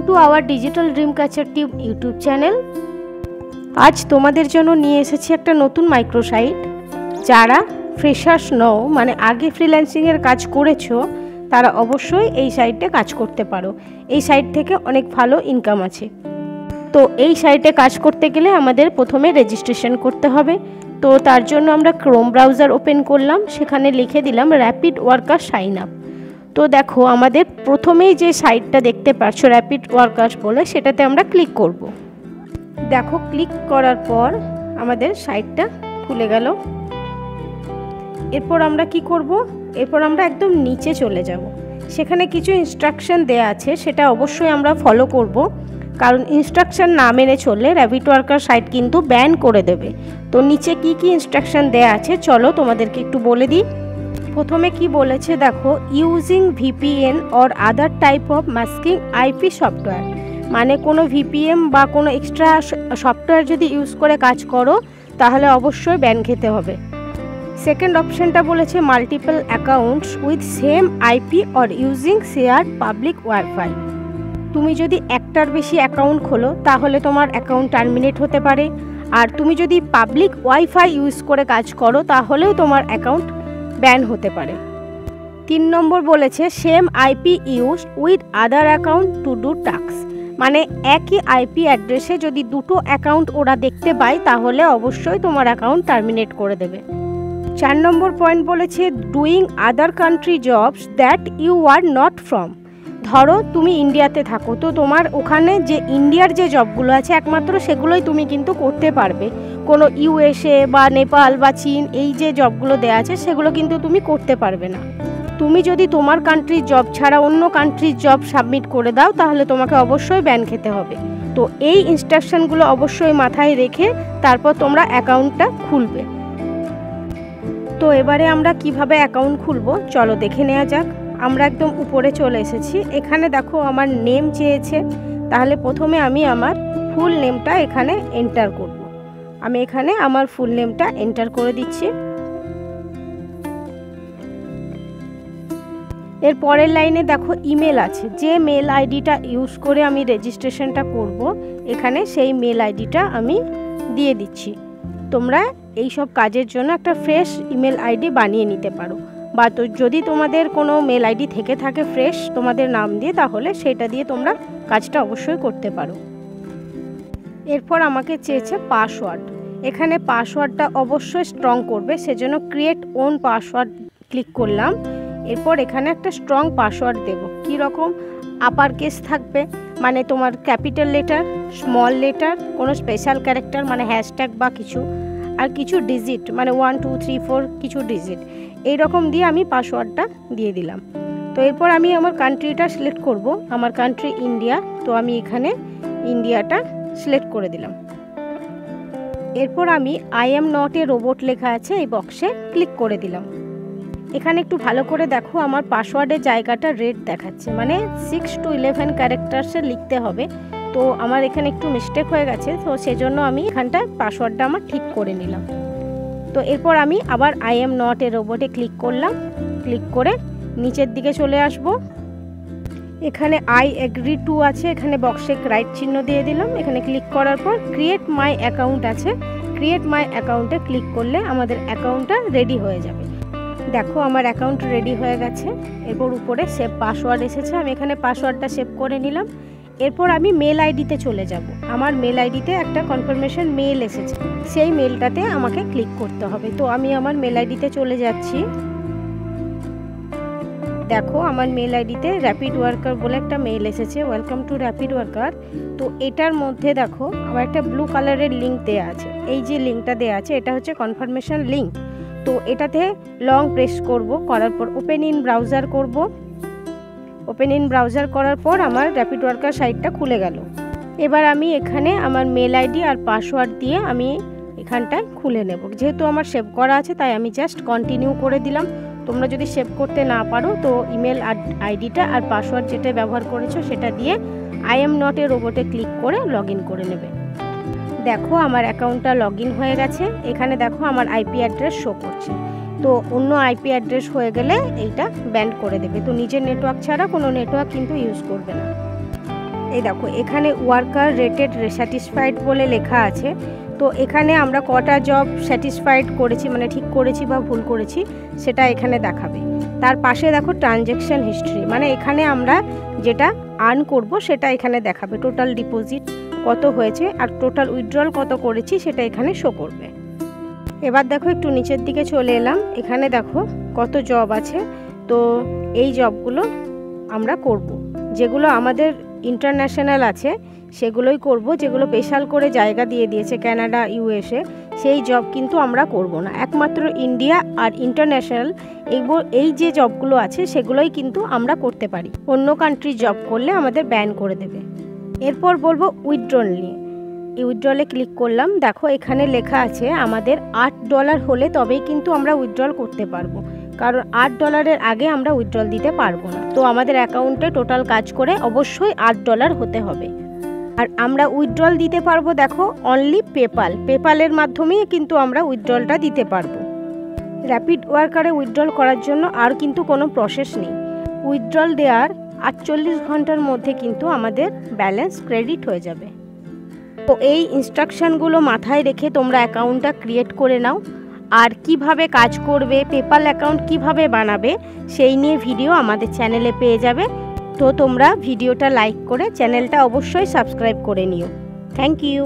To our digital dream catcher tube YouTube channel. আজ তোমাদের জন্য নিয়ে এসেছি একটা নতুন মাইক্রো সাইট। যারা ফ্রেশার্স নও, মানে আগে ফ্রিল্যান্সিংয়ের কাজ করেছো, তারা অবশ্যই এই সাইটে কাজ করতে পারো। এই সাইট থেকে অনেক ভালো ইনকাম আছে। তো এই সাইটে কাজ করতে গেলে আমাদের প্রথমে রেজিস্ট্রেশন করতে হবে। তো তার জন্য আমরা ক্রোম ব্রাউজার ওপেন করলাম, সেখানে লিখে দিলাম র্যাপিড ওয়ার্কার সাইন আপ। তো দেখো আমাদের প্রথমেই যে সাইটটা দেখতে পাচ্ছ র্যাপিড ওয়ার্কার্স বলে, সেটাতে আমরা ক্লিক করব। দেখো ক্লিক করার পর আমাদের সাইটটা খুলে গেল। এরপর আমরা কি করব, এরপর আমরা একদম নিচে চলে যাব। সেখানে কিছু ইনস্ট্রাকশন দেয়া আছে, সেটা অবশ্যই আমরা ফলো করব, কারণ ইনস্ট্রাকশন না মেনে চললে র্যাপিড ওয়ার্কার সাইট কিন্তু ব্যান করে দেবে। তো নিচে কি কি ইনস্ট্রাকশন দেয়া আছে চলো তোমাদেরকে একটু বলে দিই। প্রথমে কি বলেছে দেখো, using VPN or other type of masking IP software, মানে কোনো ভিপিএন বা কোনো এক্সট্রা সফটওয়্যার যদি ইউজ করে কাজ করো তাহলে অবশ্যই ব্যান খেতে হবে। সেকেন্ড অপশানটা বলেছে multiple accounts with same IP or using share public wifi. তুমি যদি একটার বেশি অ্যাকাউন্ট খোলো তাহলে তোমার অ্যাকাউন্ট টার্মিনেট হতে পারে, আর তুমি যদি পাবলিক ওয়াইফাই ইউজ করে কাজ করো তাহলেও তোমার অ্যাকাউন্ট ব্যান হতে পারে। 3 নম্বর বলেছে same IP use with other account to do task, মানে একই আইপি অ্যাড্রেসে যদি দুটো অ্যাকাউন্ট ওরা দেখতে পায় তাহলে অবশ্যই তোমার অ্যাকাউন্ট টার্মিনেট করে দেবে। 4 নম্বর পয়েন্ট বলেছে doing other country jobs that you are not from. ধরো তুমি ইন্ডিয়াতে থাকো, তো তোমার ওখানে যে ইন্ডিয়ার যে জবগুলো আছে একমাত্র সেগুলোই তুমি কিন্তু করতে পারবে। কোনো ইউএসএ বা নেপাল বা চীন এই যে জবগুলো দেওয়া আছে সেগুলো কিন্তু তুমি করতে পারবে না। তুমি যদি তোমার কান্ট্রির জব ছাড়া অন্য কান্ট্রির জব সাবমিট করে দাও তাহলে তোমাকে অবশ্যই ব্যান খেতে হবে। তো এই ইনস্ট্রাকশনগুলো অবশ্যই মাথায় রেখে তারপর তোমরা অ্যাকাউন্টটা খুলবে। তো এবারে আমরা কিভাবে অ্যাকাউন্ট খুলবো চলো দেখে নেওয়া যাক। আমরা একদম উপরে চলে এসেছি। এখানে দেখো আমার নেম চেয়েছে, তাহলে প্রথমে আমি আমার ফুল নেমটা এখানে এন্টার করব। আমি এখানে আমার ফুল নেমটা এন্টার করে দিচ্ছি। এর পরের লাইনে দেখো ইমেল আছে, যে মেল আইডিটা ইউজ করে আমি রেজিস্ট্রেশনটা করব এখানে সেই মেল আইডিটা আমি দিয়ে দিচ্ছি। তোমরা এই সব কাজের জন্য একটা ফ্রেশ ইমেল আইডি বানিয়ে নিতে পারো, বা তো যদি তোমাদের কোনো মেল আইডি থেকে থাকে ফ্রেশ তোমাদের নাম দিয়ে, তাহলে সেটা দিয়ে তোমরা কাজটা অবশ্যই করতে পারো। এরপর আমাকে চেয়েছে পাসওয়ার্ড। এখানে পাসওয়ার্ডটা অবশ্যই স্ট্রং করবে, সেজন্য ক্রিয়েট ওন পাসওয়ার্ড ক্লিক করলাম। এরপর এখানে একটা স্ট্রং পাসওয়ার্ড দেব। কী রকম, আপার কেস থাকবে, মানে তোমার ক্যাপিটাল লেটার, স্মল লেটার, কোনো স্পেশাল ক্যারেক্টার মানে হ্যাশট্যাগ বা কিছু, আর কিছু ডিজিট মানে 1 2 3 4 কিছু ডিজিট, এইরকম দিয়ে আমি পাসওয়ার্ডটা দিয়ে দিলাম। তো এরপর আমি আমার কান্ট্রিটা সিলেক্ট করব। আমার কান্ট্রি ইন্ডিয়া, তো আমি এখানে ইন্ডিয়াটা সিলেক্ট করে দিলাম। এরপর আমি I am not A robot লেখা আছে এই বক্সে ক্লিক করে দিলাম। এখানে একটু ভালো করে দেখো আমার পাসওয়ার্ডের জায়গাটা রেড দেখাচ্ছে, মানে 6 to 11 ক্যারেক্টার্সে লিখতে হবে। তো আমার এখানে একটু মিস্টেক হয়ে গেছে, তো সেজন্য আমি এখানটা পাসওয়ার্ডটা আমার ঠিক করে নিলাম। তো এরপর আমি আবার আই এম নট এ রোবটে ক্লিক করলাম। ক্লিক করে নিচের দিকে চলে আসব। এখানে আই এগ্রি টু আছে, এখানে বক্সে রাইট চিহ্ন দিয়ে দিলাম। এখানে ক্লিক করার পর ক্রিয়েট মাই অ্যাকাউন্ট আছে, ক্রিয়েট মাই অ্যাকাউন্টে ক্লিক করলে আমাদের অ্যাকাউন্টটা রেডি হয়ে যাবে। দেখো আমার অ্যাকাউন্ট রেডি হয়ে গেছে। এরপর উপরে সেভ পাসওয়ার্ড এসেছে, আমি এখানে পাসওয়ার্ডটা সেভ করে নিলাম। এরপর আমি মেল আইডিতে চলে যাব। আমার মেল আইডিতে একটা কনফার্মেশন মেল এসেছে, সেই মেলটাতে আমাকে ক্লিক করতে হবে। তো আমি আমার মেল আইডিতে চলে যাচ্ছি। দেখো আমার মেল আইডিতে র্যাপিড ওয়ার্কার বলে একটা মেল এসেছে, ওয়েলকাম টু র্যাপিড ওয়ার্কার। তো এটার মধ্যে দেখো আমার একটা ব্লু কালারের লিঙ্ক দেওয়া আছে। এই যে লিঙ্কটা দেওয়া আছে এটা হচ্ছে কনফার্মেশন লিঙ্ক। তো এটাতে লং প্রেস করব, করার পর ওপেন ইন ব্রাউজার করব। ওপেন ইন ব্রাউজার করার পর আমার র্যাপিড ওয়ার্কার সাইটটা খুলে গেল। এবার আমি এখানে আমার মেল আইডি আর পাসওয়ার্ড দিয়ে আমি এখানটায় খুলে নেব। যেহেতু আমার সেভ করা আছে তাই আমি জাস্ট কন্টিনিউ করে দিলাম। তোমরা যদি সেভ করতে না পারো তো ইমেল আইডিটা আর পাসওয়ার্ড যেটা ব্যবহার করেছো সেটা দিয়ে আই এম নট এ রোবটে ক্লিক করে লগ ইন করে নেবে। দেখো আমার অ্যাকাউন্টটা লগ ইন হয়ে গেছে। এখানে দেখো আমার আইপি অ্যাড্রেস শো করছে। তো অন্য আইপি অ্যাড্রেস হয়ে গেলে এইটা ব্যান করে দেবে। তো নিজের নেটওয়ার্ক ছাড়া কোনো নেটওয়ার্ক কিন্তু ইউজ করবে না। এই দেখো এখানে ওয়ার্কার রেটেড স্যাটিসফাইড বলে লেখা আছে। তো এখানে আমরা কটা জব স্যাটিসফাইড করেছি, মানে ঠিক করেছি বা ভুল করেছি সেটা এখানে দেখাবে। তার পাশে দেখো ট্রানজ্যাকশন হিস্ট্রি, মানে এখানে আমরা যেটা আর্ন করব সেটা এখানে দেখাবে। টোটাল ডিপোজিট কত হয়েছে আর টোটাল উইথড্রল কত করেছি সেটা এখানে শো করবে। এবার দেখো একটু নিচের দিকে চলে এলাম, এখানে দেখো কত জব আছে। তো এই জবগুলো আমরা করব, যেগুলো আমাদের ইন্টারন্যাশনাল আছে সেগুলোই করব, যেগুলো স্পেশাল করে জায়গা দিয়ে দিয়েছে কানাডা ইউএসএ সেই জব কিন্তু আমরা করব না। একমাত্র ইন্ডিয়া আর ইন্টারন্যাশনাল এই যে জবগুলো আছে সেগুলোই কিন্তু আমরা করতে পারি। অন্য কান্ট্রির জব করলে আমাদের ব্যান করে দেবে। এরপর বলবো উইথড্রল নিয়ে। এই উইথড্রলে ক্লিক করলাম, দেখো এখানে লেখা আছে আমাদের $8 হলে তবেই কিন্তু আমরা উইথড্রল করতে পারবো, কারণ $8 আগে আমরা উইথড্রল দিতে পারবো না। তো আমাদের অ্যাকাউন্টে টোটাল কাজ করে অবশ্যই $8 হতে হবে। আর আমরা উইথড্রল দিতে পারবো দেখো অনলি পেপালের মাধ্যমেই কিন্তু আমরা উইথড্রলটা দিতে পারবো। র্যাপিড ওয়ার্কারে উইথড্রল করার জন্য আর কিন্তু কোনো প্রসেস নেই। উইথড্রল দেওয়ার 48 ঘন্টার মধ্যে কিন্তু আমাদের ব্যালেন্স ক্রেডিট হয়ে যাবে। তো এই ইনস্ট্রাকশানগুলো মাথায় রেখে তোমরা অ্যাকাউন্টটা ক্রিয়েট করে নাও। আর কিভাবে কাজ করবে, পেপাল অ্যাকাউন্ট কিভাবে বানাবে সেই নিয়ে ভিডিও আমাদের চ্যানেলে পেয়ে যাবে। তো তোমরা ভিডিওটা লাইক করে চ্যানেলটা অবশ্যই সাবস্ক্রাইব করে নিও। Thank you.